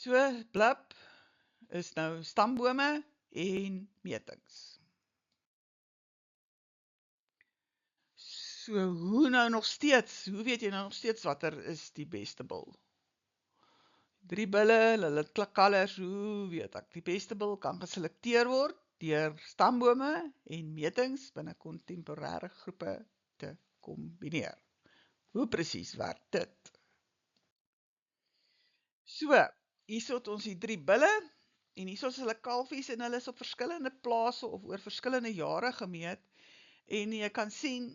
So, blip is nou stambome en metings. So, hoe nou nog steeds? Hoe weet jy nou nog steeds watter is die beste bil? 3 bulle, hulle kalvers, hoe weet ek? Die beste bil kan geselekteer word deur stambome en metings binne kontemporêre groepe te kombineer. Hoe presies werk dit? So, hier het ons die 3 bulle en hier is hulle kalfies en hulle is op verskillende plase of oor verskillende jare gemeet en jy kan sien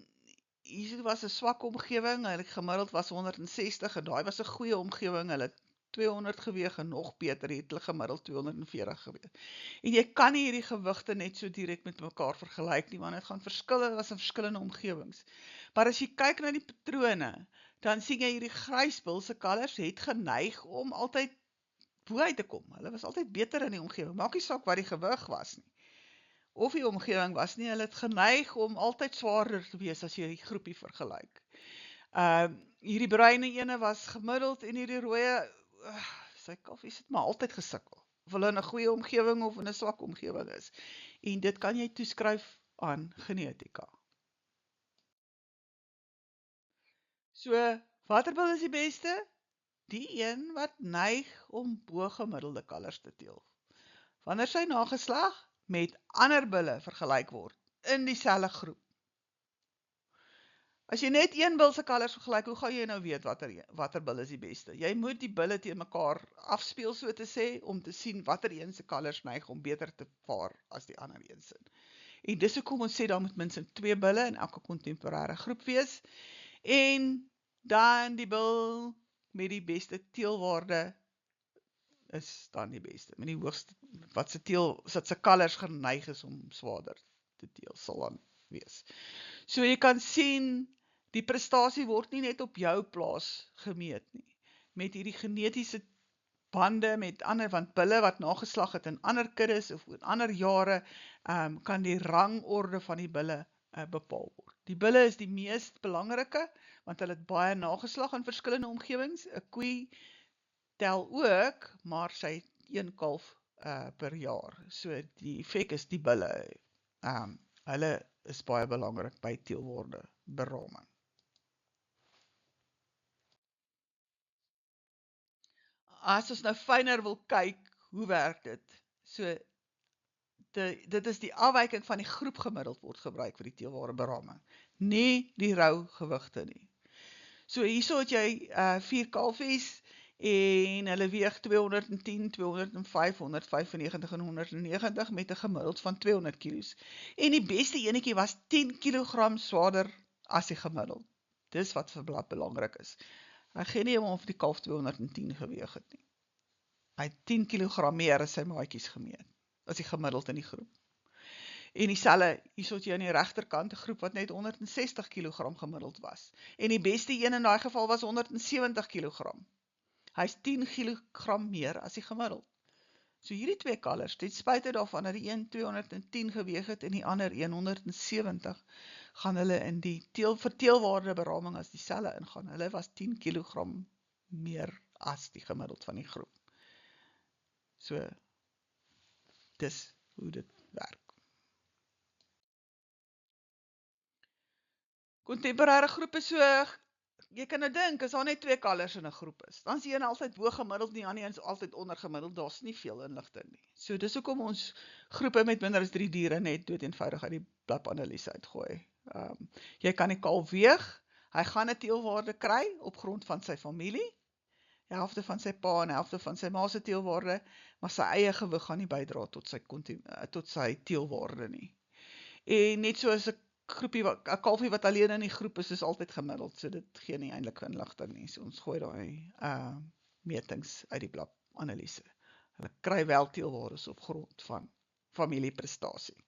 hier was 'n swak omgewing, hulle gemiddeld was 160 en daai was 'n goeie omgewing, hulle 200 geweeg en nog beter het hulle gemiddeld 240 geweeg. En jy kan nie hierdie gewigte net so direk met mekaar vergelyk nie, want dit gaan verskille was in verskillende omgewings. Maar as jy kyk na die patrone, dan sien jy hierdie grysbil se kalvers het geneig om altyd bo uit te kom. Hulle was altyd beter in die omgewing. Maak nie saak wat die gewig was nie. Of die omgewing was nie, hulle het geneig om altyd swaarder te wees as jy die groepie vergelyk. Hierdie bruine ene was gemiddeld en hierdie rooie, sy kalfies het maar altyd gesukkel. Of hulle in 'n goeie omgewing of in 'n swak omgewing is. En dit kan jy toeskryf aan genetika. So, watter bil is die beste? Die een wat neig om bo-gemiddelde kalvers te teel. Wanneer sy nageslag met ander bulle vergelyk word in dieselfde groep. As jy net een bil se kalvers vergelyk, hoe gaan jy nou weet watter bil is die beste? Jy moet die bulle teen mekaar afspeel, so te sê, om te sien watter een se kalvers neig om beter te vaar as die ander een se. En dis hoekom ons sê daar moet minstens 2 bulle in elke kontemporêre groep wees. En dan die bil met die beste teelwaarde is dan die beste. Met die hoogste, wat se kalvers geneig is om swaarder te teel, sal dan wees. So jy kan sien, die prestasie word nie net op jou plaas gemeet nie. Met hierdie genetiese bande met ander, want bulle wat nageslag het in ander kuddes of in ander jare, kan die rangorde van die bulle bepaal word. Die bulle is die mees belangrike, want hulle het baie nageslag in verskillende omgewings. 'n Koei tel ook, maar sy het 1 kalf per jaar. So die effek is die bulle. Hulle is baie belangrik by teelwaarde beraming. As ons nou fyner wil kyk, hoe werk dit? So, dit is die afwyking van die groep gemiddeld word gebruik vir die teelwaarde beraming, nie die rou gewigte nie. So hierso het jy 4 kalfies en hulle weeg 210, 205, 195 en 190 met 'n gemiddeld van 200 kilos. En die beste enetjie was 10 kg swaarder as die gemiddeld. Dis wat vir blad belangrik is. Hy gee nie om of die kalf 210 geweeg het nie. Hy het 10 kg meer as sy maatjies gemeet, as die gemiddeld in die groep. En dieselfde, hier het jy aan die regterkant 'n groep wat net 160 kg gemiddeld was. En die beste een in daai geval was 170 kg. Hy's 10 kg meer as die gemiddeld. So hierdie 2 kalvers, ten spyte daarvan dat die een 210 geweeg het en die ander 170, gaan hulle in die verteelwaarde beraming as dieselfde ingaan. Hulle was 10 kg meer as die gemiddeld van die groep. So, dis hoe dit werk. Kontemporêre groepe, so, jy kan nou dink, as daar net 2 kalvers in 'n groep is, dan is die een altyd bo gemiddeld, die ander een is altyd onder gemiddeld, daar's nie veel inligting nie. So dis hoekom ons groepe met minder as 3 diere net dood eenvoudig uit die bladanalise uitgooi. Jy kan die kalf weeg, hy gaan 'n teelwaarde kry op grond van sy familie, helfte van sy pa en helfte van sy ma se teelwaarde, maar sy eie gewig gaan nie bydra tot sy teelwaarde nie. En net soos 'n kalfie wat alleen in die groep is altyd gemiddeld, so dit gee nie eintlik inligting nie. So ons gooi daai metings uit die bladanalise. Hulle kry wel teelwaardes op grond van familieprestasie.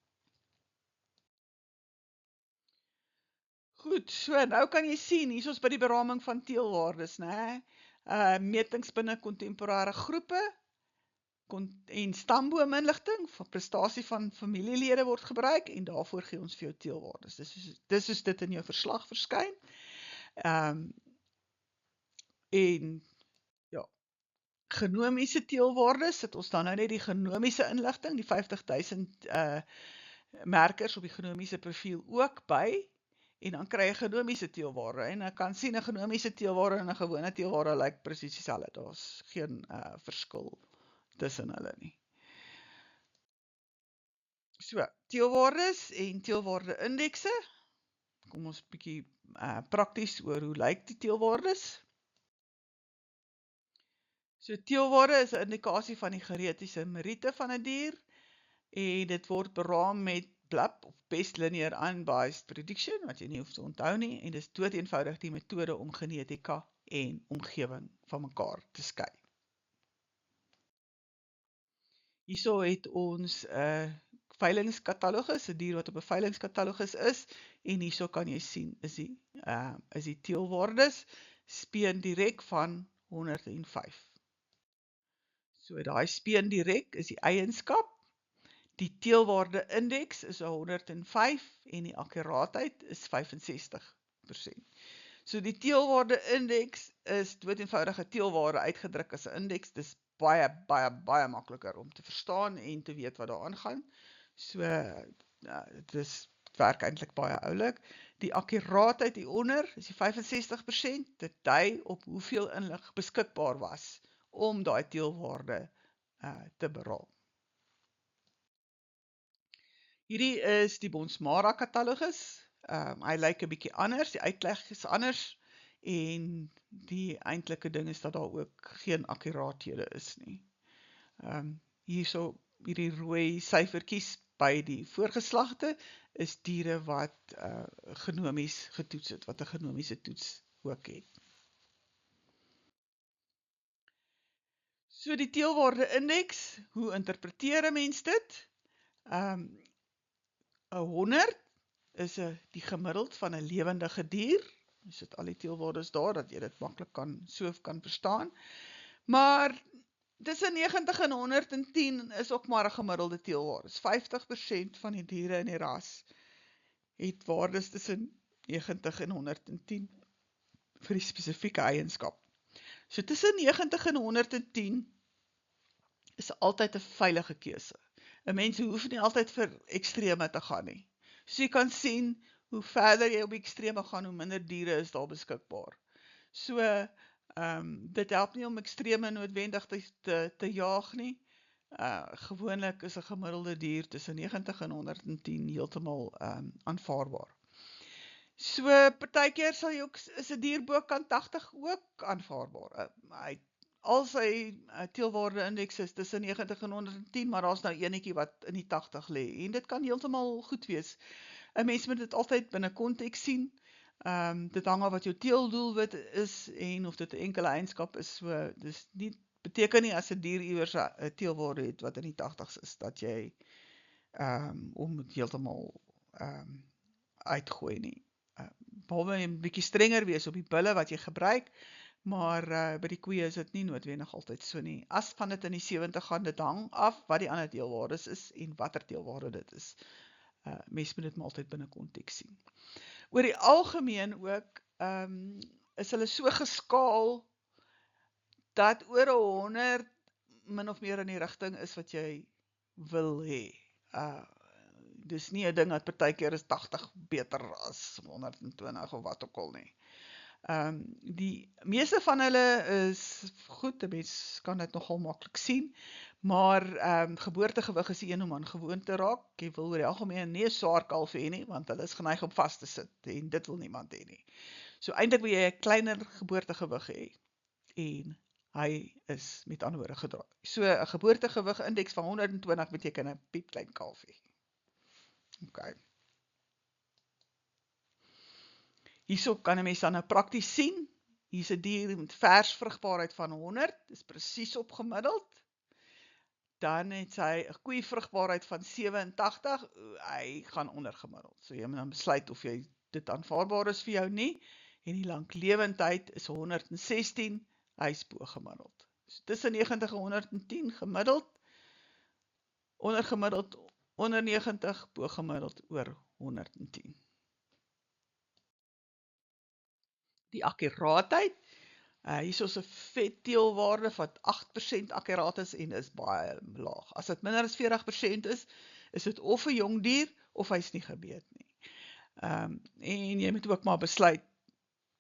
Goed, so nou kan jy sien, hier is ons by die beraming van teelwaardes, né? Metings binne kontemporêre groepe en stamboominligting van prestasie van familielede word gebruik en daarvoor gee ons vir jou teelwaardes. Dis soos dit in jou verslag verskyn. En ja, genomiese teelwaarde, sit ons dan nou net die genomiese inligting, die 50.000 merkers op die genomiese profiel ook by, en dan kry jy genomiese teelwaarde, en ek kan sien 'n genomiese teelwaarde en 'n gewone teelwaarde lyk presies dieselfde, daar's geen verskil tussen hulle nie. So, teelwaardes en teelwaarde indekse, kom ons bietjie prakties oor hoe lyk die teelwaardes. So teelwaarde is 'n indikasie van die genetiese meriete van 'n dier, en dit word beraam met BLUP, of Best Linear Unbiased Prediction, wat jy nie hoef te onthou nie, en dit is doeteenvoudig die metode om genetika en omgewing van mekaar te skei. Hierso het ons 'n veilingskatalogus, 'n dier wat op 'n veilingskatalogus is, en hierso kan jy sien, is die teelwaardes, speen direk van 105. So daai speen direk is die eienskap, die teelwaarde indeks is 105 en die akkuraatheid is 65%. So die teelwaarde indeks is doeteenvoudige teelwaarde uitgedruk as 'n indeks, dis baie makliker om te verstaan en te weet wat daar aangaan. So dit werk eintlik baie oulik. Die akkuraatheid hieronder is die 65%, dit dui op hoeveel inlig beskikbaar was om daai teelwaarde te beraam. Hierdie is die Bonsmara katalogus. Hy lyk 'n bietjie anders, die uitleg is anders, en die eintlike ding is dat daar ook geen akkuraathede is nie. Hierso, hierdie rooi syfertjies by die voorgeslagte is diere wat genomies getoets het, wat 'n genomiese toets ook het. So die teelwaarde indeks, hoe interpreteer 'n mens dit? 100 is die gemiddeld van 'n lewendige dier. Jy sit al die teelwaardes daar, dat jy dit maklik kan verstaan. Maar tussen 90 en 110 is ook maar 'n gemiddelde teelwaarde. 50% van die diere in die ras het waardes tussen 90 en 110 vir die spesifieke eienskap. So tussen 90 en 110 is altyd 'n veilige keuse. 'n Mens hoef nie altyd vir ekstreme te gaan nie. So jy kan sien, hoe verder jy op die ekstreme gaan, hoe minder diere is daar beskikbaar. So, dit help nie om ekstreme noodwendig te jaag nie. Gewoonlik is 'n gemiddelde dier tussen 90 en 110 heeltemal aanvaarbaar. So, partykeer sal jy ook, is 'n dier bo kan 80 ook aanvaarbaar. Al sy teelwaarde indeks is tussen 90 en 110, maar daar's nou enetjie wat in die 80 lê, en dit kan heeltemal goed wees. 'n Mens moet dit altyd binne konteks sien. Dit hang af wat jou teeldoelwit is, en of dit 'n enkele eienskap is. So, dis nie, beteken nie as 'n dier iewers 'n teelwaarde het wat in die 80's is, dat jy moet heeltemal uitgooi nie. Behalwe jy 'n bietjie strenger wees op die bulle wat jy gebruik, maar by die koeie is dit nie noodwendig altyd so nie. As van dit in die 70 gaan, dit hang af wat die ander teelwaardes is en watter teelwaarde dit is. Mens moet dit maar altyd binne konteks sien. Oor die algemeen ook, is hulle so geskaal dat oor 100 min of meer in die rigting is wat jy wil hê. Dis nie 'n ding dat partykeer is 80 beter as 120 of wat ook al nie. Die meeste van hulle is goed, 'n mens kan dit nogal maklik sien, maar geboortegewig is die een om aan gewoon te raak. Jy wil oor die algemeen nie 'n swaar kalf hê nie, want hulle is geneig om vas te sit, en dit wil niemand hê nie. So eintlik wil jy 'n kleiner geboortegewig hê, en hy is met ander woorde gedraai. So 'n geboortegewig indeks van 120 beteken 'n piepklein kalfie. Okay. Hierso kan 'n mens dan nou prakties sien, hier's 'n dier met vers vrugbaarheid van 100, dis presies opgemiddeld. Dan het sy 'n koei vrugbaarheid van 87, hy gaan ondergemiddeld. So jy moet dan besluit of jy dit aanvaarbaar is vir jou nie, en die lanklewendheid is 116, hy is bo gemiddeld. So tussen 90 en 110 gemiddeld, ondergemiddeld onder 90, bo gemiddeld oor 110. Die akkuraatheid, Hier is 'n vetteelwaarde wat 8% akkuraat is en is baie laag. As dit minder as 40% is dit of 'n jong dier of hy's nie gebeet nie. En jy moet ook maar besluit,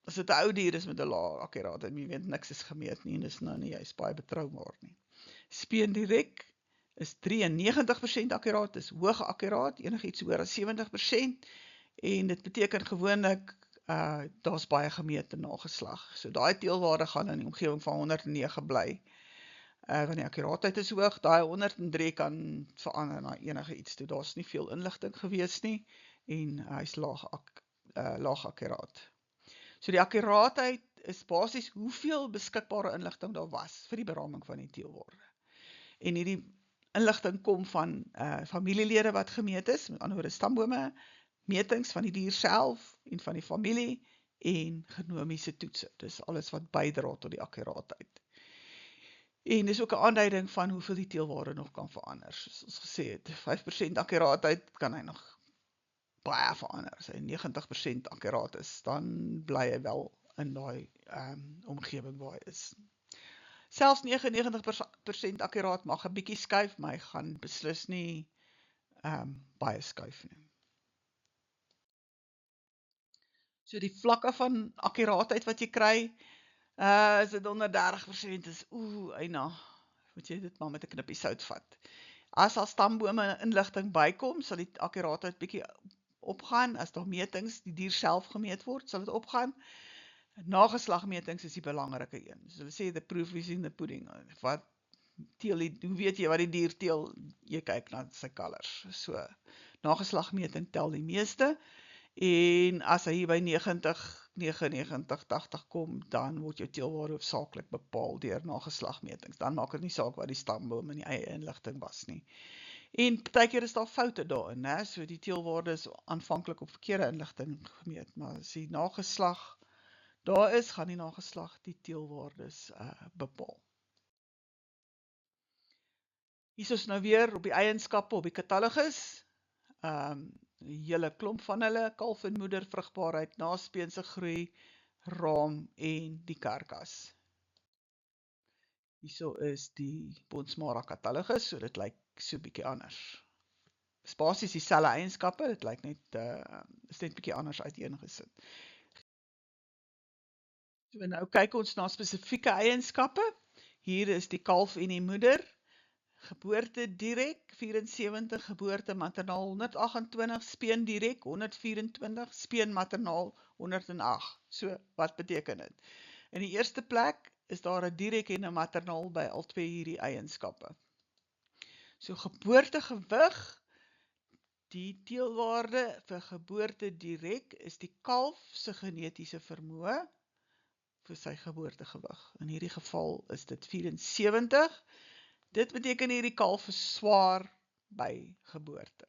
as dit 'n ou dier is met 'n lae akkuraatheid, jy weet niks is gemeet nie en dis nou nie juist baie betroubaar nie. Speen direk is 93% akkuraat, dis hoog akkuraat, enigiets hoër as 70%, en dit beteken gewoonlik daar's baie gemeete nageslag. So daai teelwaarde gaan in die omgewing van 109 bly. Want die akkuraatheid is hoog, daai 103 kan verander na enige iets toe. Daar's nie veel inligting gewees nie en hy's laag akkuraat. So die akkuraatheid is basies hoeveel beskikbare inligting daar was vir die beraming van die teelwaarde. En hierdie inligting kom van familielede wat gemeet is, met ander woorde stambome, metings van die dier self en van die familie en genomiese toetse. Dis alles wat bydra tot die akkuraatheid. En dis ook 'n aanduiding van hoeveel die teelwaarde nog kan verander. Soos ons gesê het, 5% akkuraatheid kan hy nog baie verander. As hy 90% akkuraat is, dan bly hy wel in daai omgewing waar hy is. Selfs 99% akkuraat mag 'n bietjie skuif, maar hy gaan beslis nie baie skuif nie. So die vlakke van akkuraatheid wat jy kry, as dit onder 30% is, eina, moet jy dit maar met 'n knippie sout vat. As al stambome inligting bykom, sal die akkuraatheid bietjie opgaan. As daar metings, die dier self gemeet word, sal dit opgaan. Nageslagmetings is die belangrike een. So hulle sê the proof is in the pudding. Hoe weet jy wat die dier teel? Jy kyk na sy kalvers. So nageslagmeting tel die meeste. En as hy by 90, 99, 80 kom, dan word jou teelwaarde hoofsaaklik bepaal deur nageslagmetings. Dan maak dit nie saak wat die stamboom in die eie inligting was nie. En partykeer is daar foute daarin, né? So die teelwaarde is aanvanklik op verkeerde inligting gemeet, maar as die nageslag daar is, gaan die nageslag die teelwaardes bepaal. Hier is nou weer op die eienskappe op die katalogus. Hele klomp van hulle, kalf en moeder, vrugbaarheid, naspeense groei, raam en die karkas. Hierso is die Bonsmara katalogus, so dit lyk so bietjie anders. Dis basies dieselfde eienskappe, dit lyk net is net bietjie anders uiteengesit. So nou kyk ons na spesifieke eienskappe. Hier is die kalf en die moeder. Geboorte direk 74, geboorte maternaal 128, speen direk 124, speen maternaal 108. So, wat beteken dit? In die eerste plek is daar 'n direk en 'n maternaal by al twee hierdie eienskappe. So, geboortegewig, die teelwaarde vir geboorte direk is die kalf se genetiese vermoë vir sy geboortegewig. In hierdie geval is dit 74. Dit beteken hierdie kalf is swaar by geboorte.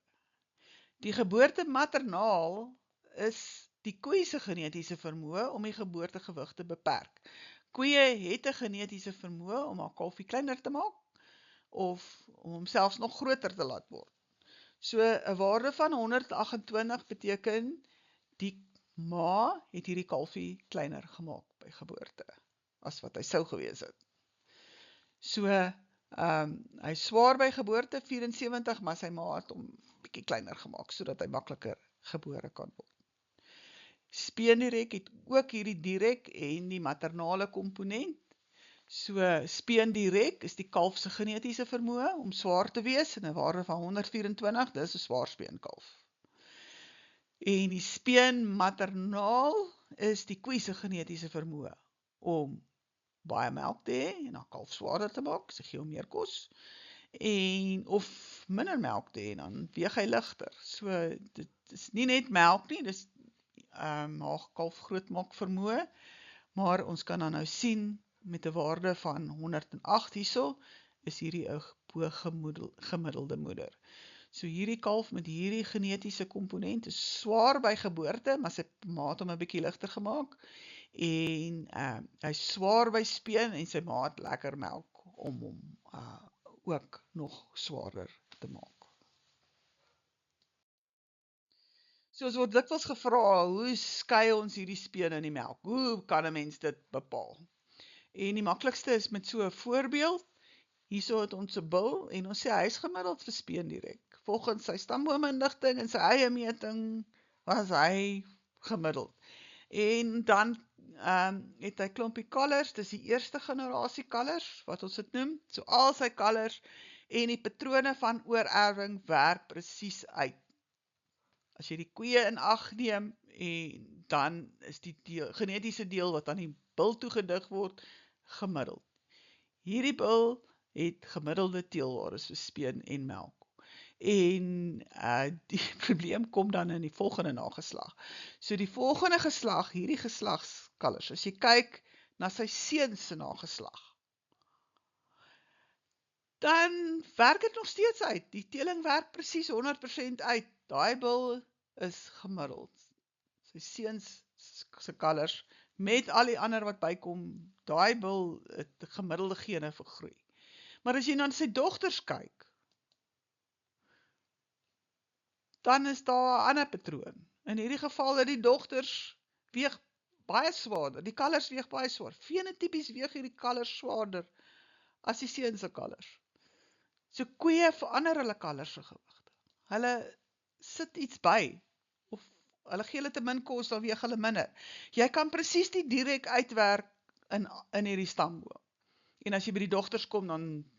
Die geboorte maternaal is die koei se genetiese vermoë om die geboortegewig te beperk. Koeie het 'n genetiese vermoë om haar kalfie kleiner te maak of om homself nog groter te laat word. So 'n waarde van 128 beteken die ma het hierdie kalfie kleiner gemaak by geboorte as wat hy sou gewees het. So hy is swaar by geboorte 74, maar sy ma het hom bietjie kleiner gemaak sodat hy makliker gebore kan word. Speen direk het ook hierdie direk en die maternale komponent. So speen direk is die kalf se genetiese vermoë om swaar te wees in 'n waarde van 124, dis 'n swaar speenkalf. En die speen maternaal is die koei se genetiese vermoë om baie melk te hê en haar kalf swaarder te maak, sy gee hom meer kos, en of minder melk te hê, dan weeg hy ligter. So dit is nie net melk nie, dis haar kalf grootmaak vermoë, maar ons kan dan nou sien met 'n waarde van 108 hierso, is hierdie 'n bo gemiddelde moeder. So hierdie kalf met hierdie genetiese komponent is swaar by geboorte, maar sy ma het hom 'n bietjie ligter gemaak, en hy is swaar by speen en sy ma het lekker melk om hom ook nog swaarder te maak. So ons word dikwels gevra, hoe skei ons hierdie speen in die melk? Hoe kan 'n mens dit bepaal? En die maklikste is met so 'n voorbeeld. Hierso het ons 'n bil en ons sê hy is gemiddeld vir speen direk. Volgens sy stamboomindigting en sy eie meting was hy gemiddeld. En dan het hy klompie kalvers, dis die eerste generasie kalvers wat ons dit noem. So al sy kalvers en die patrone van oorerwing werk presies uit. As jy die koeie in ag neem, en dan is die genetiese deel wat aan die bil toegedig word, gemiddeld. Hierdie bil het gemiddelde teelwaardes vir speen en melk. En die probleem kom dan in die volgende nageslag. So die volgende geslag, hierdie geslagskalvers, as jy kyk na sy seun se nageslag, dan werk dit nog steeds uit. Die teeling werk presies 100% uit. Daai bil is gemiddeld. Sy seuns se kalvers met al die ander wat bykom, daai bil het gemiddelde gene vir groei. Maar as jy na sy dogters kyk, dan is daar 'n ander patroon. In hierdie geval dat die dogters weeg baie swaarder, die kalvers weeg baie swaar. Fenotipies weeg hierdie kalvers swaarder as die seuns se kalvers. So koeie verander hulle kalvers se gewigte. Hulle sit iets by, of hulle gee hulle te min kos, dan weeg hulle minder. Jy kan presies die direk uitwerk in hierdie stamboom. En as jy by die dogters kom, dan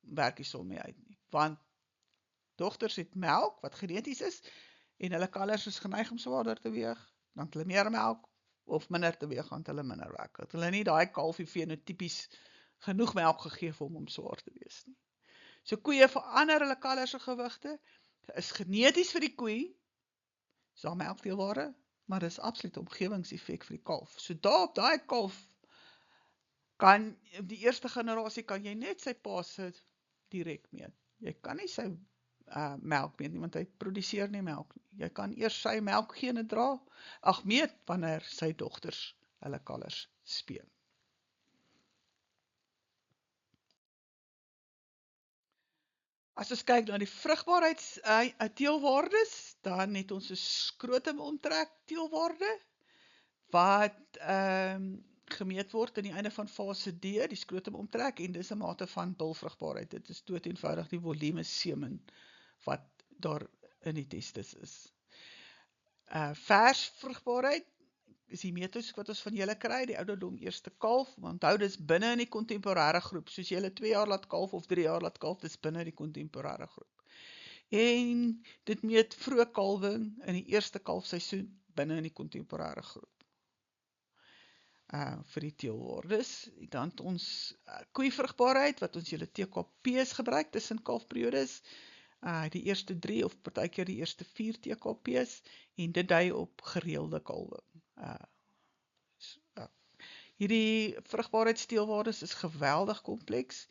werk die som nie uit nie. Want dogters het melk, wat geneties is, en hulle kalvers is geneig om swaarder te weeg, dan het hulle meer melk, of minder te weeg, want hulle minder werk. Het hulle nie daai kalfie fenotipies genoeg melk gegee vir hom om swaar te wees nie. So koeie verander hulle kalvers se gewigte, is geneties vir die koei, is daar melkteelwaarde, maar dis absoluut omgewingseffek vir die kalf. So daar op daai kalf, kan, die eerste generasie kan jy net sy pa se direk meet. Jy kan nie sy melk meet nie, want hy produseer nie melk nie. Jy kan eers sy melkgene meet wanneer sy dogters hulle kalvers speen. As ons kyk na die vrugbaarheidsteelwaardes, dan het ons 'n skrotumomtrek teelwaarde, wat gemeet word in die einde van fase D, die skrotumomtrek, en dis 'n mate van bilvrugbaarheid. Dit is dood eenvoudig die volume semen wat daar in die testis is. Versvrugbaarheid is die meters wat ons van julle kry, die ouderdom eerste kalf, want onthou dis binne in die kontemporêre groep, soos julle 2 jaar laat kalf of 3 jaar laat kalf, dis binne die kontemporêre groep. En dit meet vroeë kalwing in die eerste kalfseisoen binne in die kontemporêre groep. Vir die teelwaardes. Dan het ons koeivrugbaarheid, wat ons julle TKP's gebruik tussen kalfperiodes, die eerste 3 of partykeer die eerste 4 TKP's, en dit dui op gereelde kalwing. Hierdie vrugbaarheidsteelwaardes is geweldig kompleks,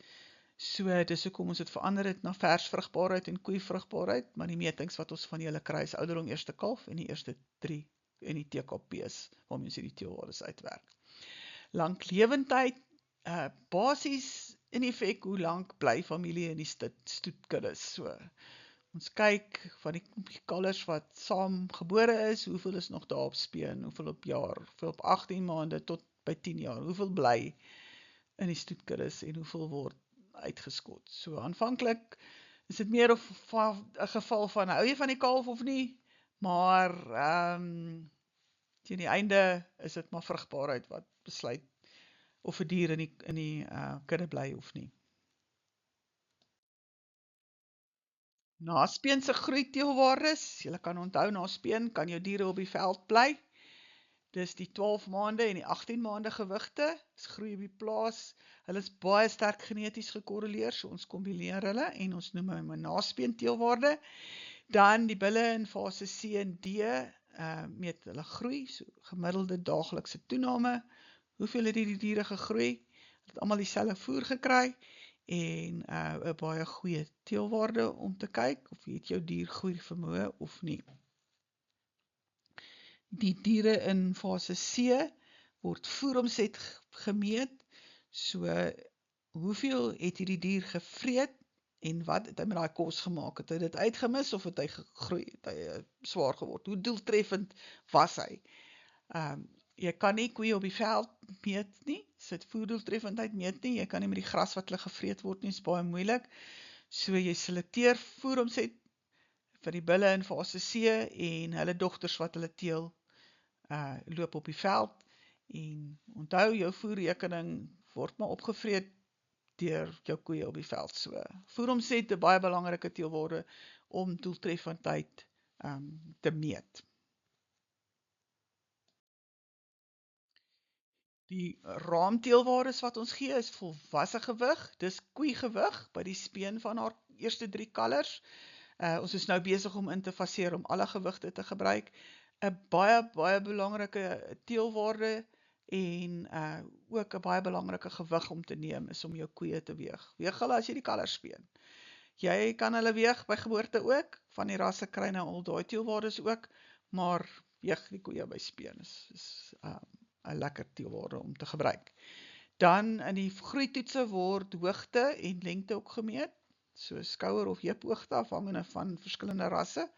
so dis hoekom ons dit verander het na versvrugbaarheid en koeivrugbaarheid, maar die metings wat ons van julle kry is ouderdom eerste kalf en die eerste 3 en die TKP's, waarmee ons hierdie teelwaardes uitwerk. Langlewendheid, basies in effek hoe lank bly familie in die stoetkuddes. So, ons kyk van die kalvers wat saam gebore is, hoeveel is nog daar op speen, hoeveel op jaar, hoeveel op 18 maande tot by 10 jaar, hoeveel bly in die stoetkuddes en hoeveel word uitgeskot. So aanvanklik is dit meer of 'n geval van hou jy van die kalf of nie, maar teen die einde is dit maar vrugbaarheid wat besluit of 'n dier in die kudde bly of nie. Naspeense groeiteelwaardes, julle kan onthou, naspeen kan jou diere op die veld bly. Dis die 12 maande en die 18 maande gewigte, is groei op die plaas. Hulle is baie sterk geneties gekorreleer, so ons kombineer hulle en ons noem hom 'n naspeenteelwaarde. Dan die bulle in fase C en D, meet hulle groei, so gemiddelde daaglikse toename. Hoeveel het die diere gegroei? Hulle het almal dieselfde voer gekry en 'n baie goeie teelwaarde om te kyk of het jou dier groei vermoë of nie. Die diere in fase C word voeromset gemeet, so hoeveel het hierdie dier gevreet en wat het hy met daai kos gemaak? Het hy dit uitgemis of het hy gegroei? Het hy swaar geword? Hoe doeltreffend was hy? jy kan nie koeie op die veld meet nie, sit voerdoeltreffendheid meet nie, jy kan nie met die gras wat hulle gevreet word nie, is baie moeilik. So jy selekteer voeromset vir die bulle in fase C en hulle dogters wat hulle teel loop op die veld. En onthou, jou voerrekening word maar opgevreet deur jou koeie op die veld. So voeromset 'n baie belangrike teelwaarde om doeltreffendheid te meet. Die raamteelwaardes wat ons gee is volwasse gewig, dis koeigewig by die speen van haar eerste 3 kalvers. Ons is nou besig om in te faseer om alle gewigte te gebruik. 'n baie belangrike teelwaarde en ook 'n baie belangrike gewig om te neem is om jou koeie te weeg. Weeg hulle as jy die kalvers speen. Jy kan hulle weeg by geboorte ook, van die rasse kry nou al daai teelwaardes ook, maar weeg die koeie by speen is 'n lekker teelwaarde om te gebruik. Dan in die groeitoetse word hoogte en lengte ook gemeet, so skouer of heuphoogte afhangende van verskillende rasse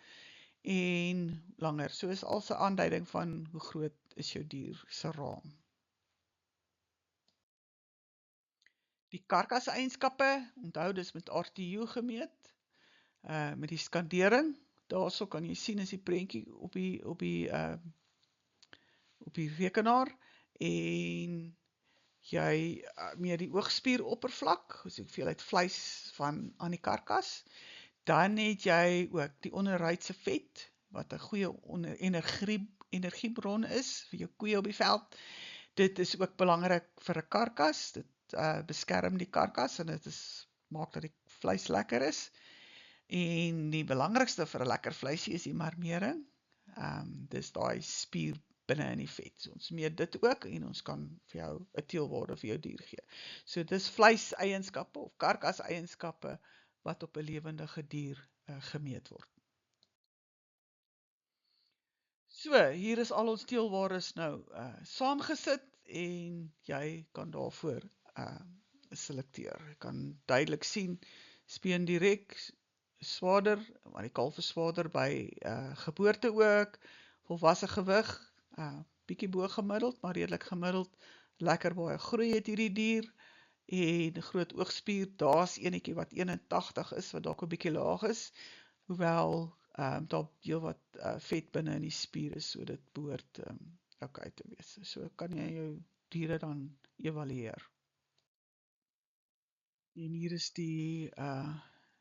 en langer. So is als 'n aanduiding van hoe groot is jou dier se raam. Die karkaseienskappe, onthou dis met RTU gemeet, met die skandering. Daarso kan jy sien is die prentjie op die rekenaar en jy meer die oogspieroppervlak, dus die hoeveelheid vleis van aan die karkas. Dan het jy ook die onderruitse vet, wat 'n goeie energiebron is vir jou koeie op die veld. Dit is ook belangrik vir 'n karkas, dit beskerm die karkas en dit maak dat die vleis lekker is. En die belangrikste vir 'n lekker vleisie is die marmering. Dis daai spier binne in die vet. So ons meet dit ook en ons kan vir jou 'n teelwaarde vir jou dier gee. So dis vleiseienskappe of karkaseienskappe wat op 'n lewendige dier gemeet word. So, hier is al ons teelwaardes nou saamgesit en jy kan daarvoor selekteer. Jy kan duidelik sien, speen direk swaarder, maar die kalf is swaarder by geboorte ook, volwasse gewig, bietjie bo gemiddeld, maar redelik gemiddeld, lekker baie groei het hierdie dier, en groot oogspier, daar's enetjie wat 81 is, wat dalk 'n bietjie laag is, hoewel daar heel wat vet binne in die spier is, so dit behoort okay te wees. So kan jy jou diere dan evalueer. En hier is die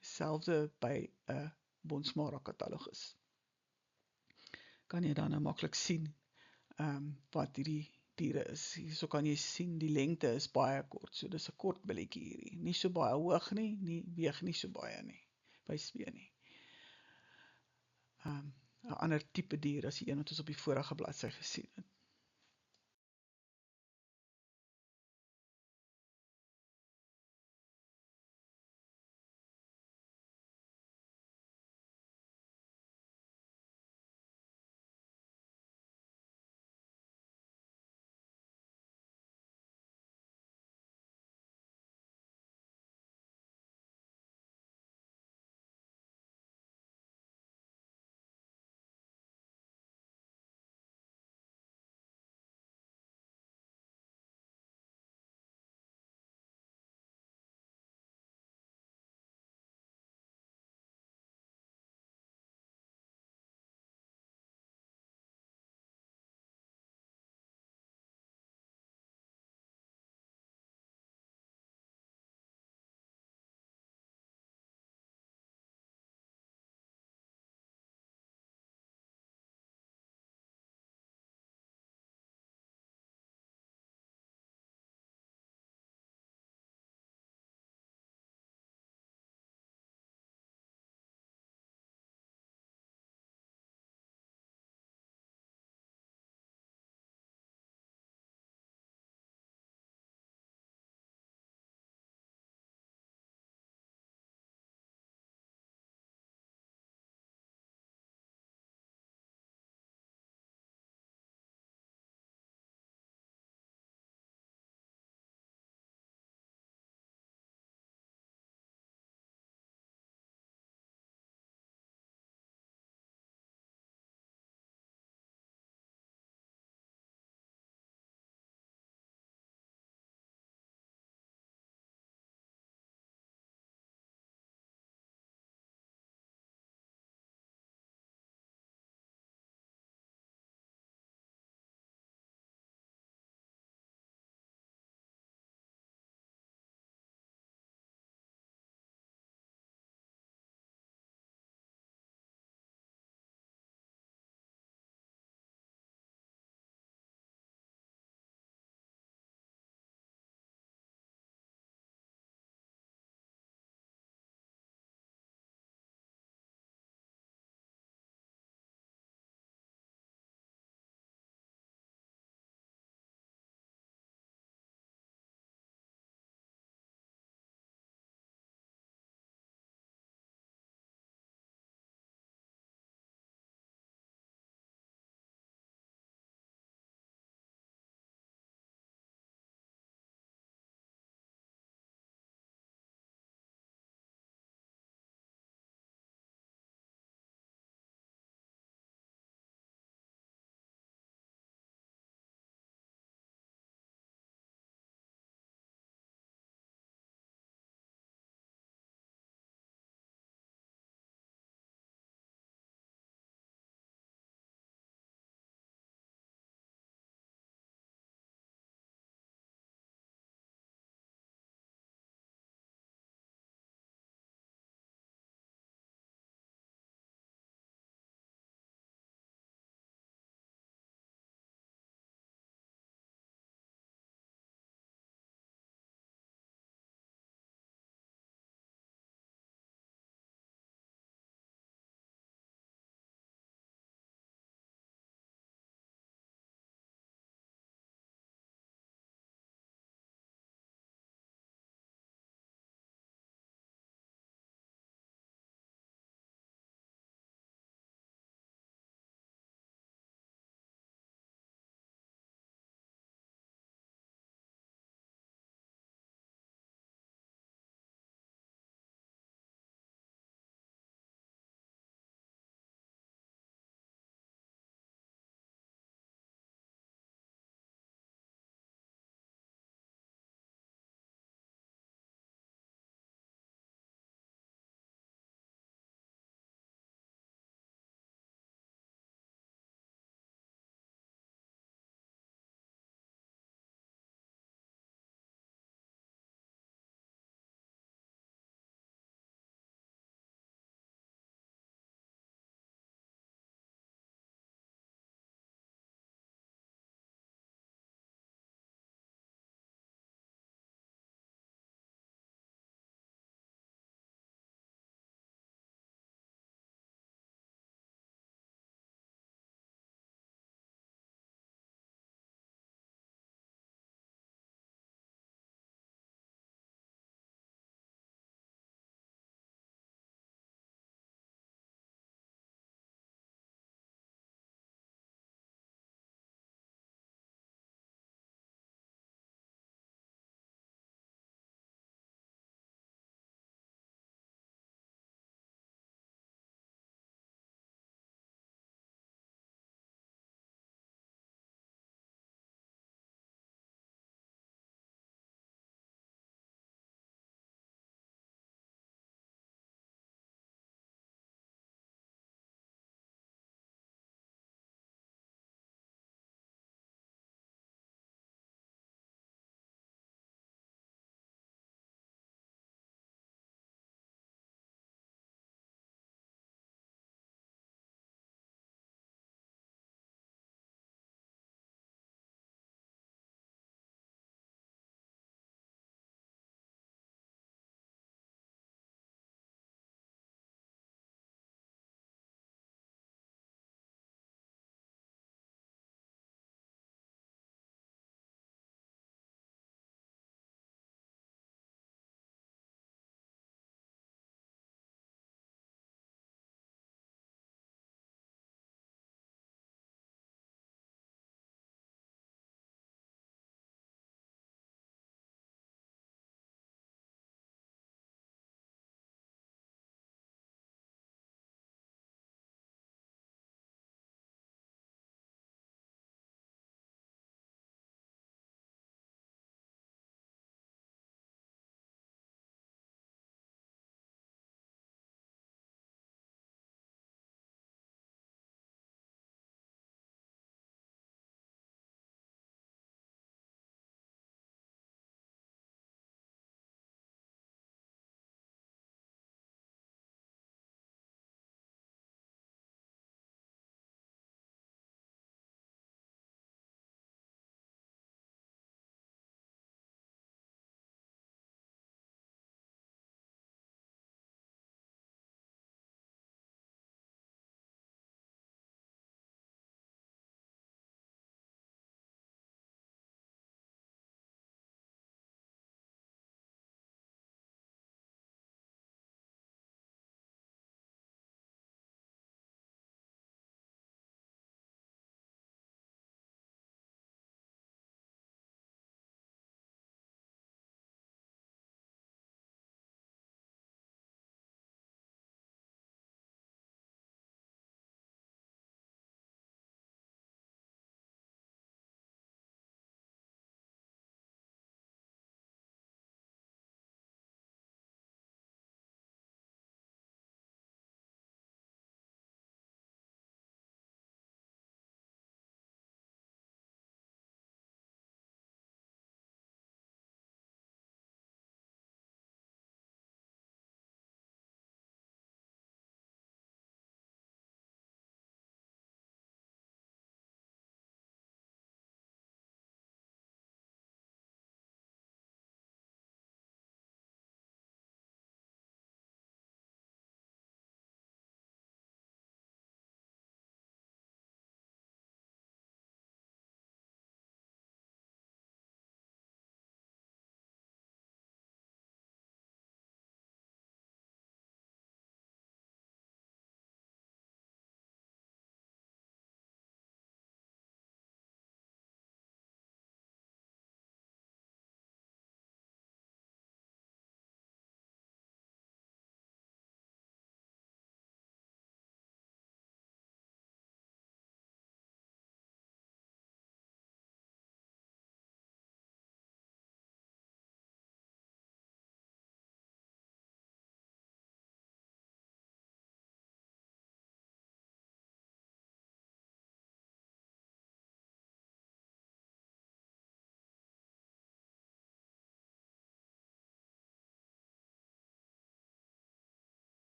selfde by 'n Bonsmara katalogus. Kan jy dan nou maklik sien wat hierdie diere is. Hierso kan jy sien die lengte is baie kort, so dis 'n kort billetjie hierdie. Nie so baie hoog nie, weeg nie so baie nie by speen nie. 'n ander tipe dier as die een wat ons op die vorige bladsy gesien het.